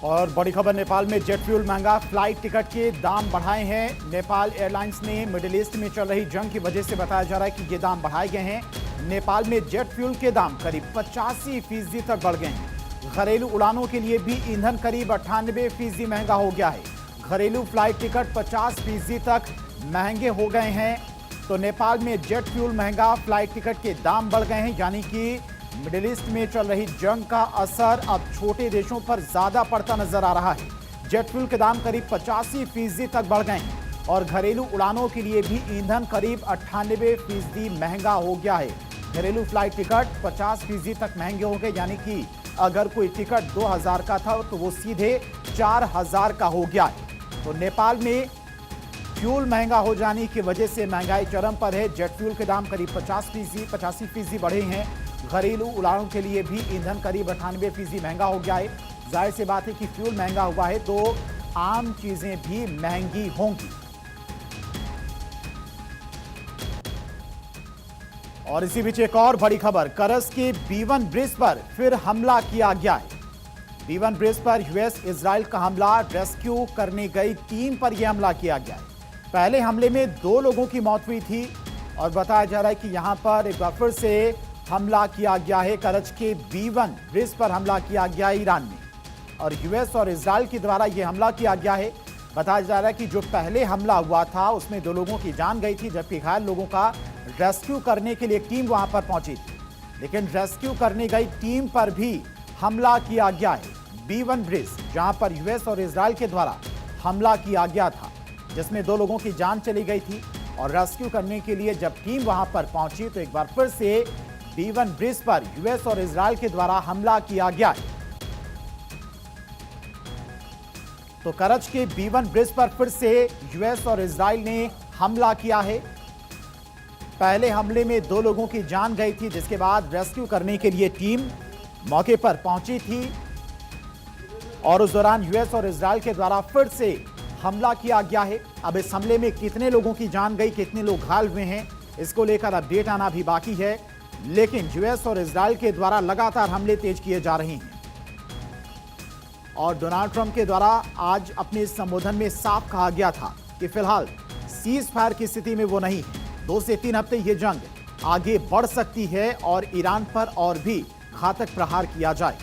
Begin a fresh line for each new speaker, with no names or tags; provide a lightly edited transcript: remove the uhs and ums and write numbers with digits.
और बड़ी खबर, नेपाल में जेट फ्यूल महंगा, फ्लाइट टिकट के दाम बढ़ाए हैं नेपाल एयरलाइंस ने। मिडिल ईस्ट में चल रही जंग की वजह से बताया जा रहा है कि ये दाम बढ़ाए गए हैं। नेपाल में जेट फ्यूल के दाम करीब 85% तक बढ़ गए हैं। घरेलू उड़ानों के लिए भी ईंधन करीब 98% महंगा हो गया है। घरेलू फ्लाइट टिकट 50% तक महंगे हो गए हैं। तो नेपाल में जेट फ्यूल महंगा, फ्लाइट टिकट के दाम बढ़ गए हैं, यानी कि मिडिल ईस्ट में चल रही जंग का असर अब छोटे देशों पर ज्यादा पड़ता नजर आ रहा है। जेट फ्यूल के दाम करीब 85% तक बढ़ गए हैं और घरेलू उड़ानों के लिए भी ईंधन करीब 98% महंगा हो गया है। घरेलू फ्लाइट टिकट 50% तक महंगे हो गए, यानी कि अगर कोई टिकट 2000 का था तो वो सीधे 4000 का हो गया है। तो नेपाल में फ्यूल महंगा हो जाने की वजह से महंगाई चरम पर है। जेट फ्यूल के दाम करीब 85% बढ़े हैं। घरेलू उड़ानों के लिए भी ईंधन करीब 98% महंगा हो गया है। जाहिर सी बात है कि फ्यूल महंगा हुआ है तो आम चीजें भी महंगी होंगी। और इसी बीच एक और बड़ी खबर, करस के B1 ब्रिज पर फिर हमला किया गया है। B1 ब्रिज पर यूएस इजराइल का हमला, रेस्क्यू करने गई टीम पर यह हमला किया गया है। पहले हमले में 2 लोगों की मौत हुई थी और बताया जा रहा है कि यहां पर एक बार फिर से हमला किया गया है। करच के B1 ब्रिज पर हमला किया गया है ईरान में और यूएस और इजराइल के द्वारा यह हमला किया गया है। बताया जा रहा है कि जो पहले हमला हुआ था उसमें 2 लोगों की जान गई थी, जबकि घायल लोगों का रेस्क्यू करने के लिए एक टीम वहां पर पहुंची थी। लेकिन रेस्क्यू करने गई टीम पर भी हमला किया गया है। B1 ब्रिज जहां पर यूएस और इजराइल के द्वारा हमला किया गया था, जिसमें 2 लोगों की जान चली गई थी और रेस्क्यू करने के लिए जब टीम वहां पर पहुंची तो एक बार फिर से B1 ब्रिज पर यूएस और इजराइल के द्वारा हमला किया गया है। तो करच के B1 ब्रिज पर फिर से यूएस और इजराइल ने हमला किया है। पहले हमले में 2 लोगों की जान गई थी, जिसके बाद रेस्क्यू करने के लिए टीम मौके पर पहुंची थी और उस दौरान यूएस और इजराइल के द्वारा फिर से हमला किया गया है। अब इस हमले में कितने लोगों की जान गई, कितने लोग घायल हुए हैं, इसको लेकर अपडेट आना भी बाकी है। लेकिन यूएस और इजराइल के द्वारा लगातार हमले तेज किए जा रहे हैं और डोनाल्ड ट्रंप के द्वारा आज अपने संबोधन में साफ कहा गया था कि फिलहाल सीज फायर की स्थिति में वो नहीं है। 2 से 3 हफ्ते ये जंग आगे बढ़ सकती है और ईरान पर और भी घातक प्रहार किया जाए।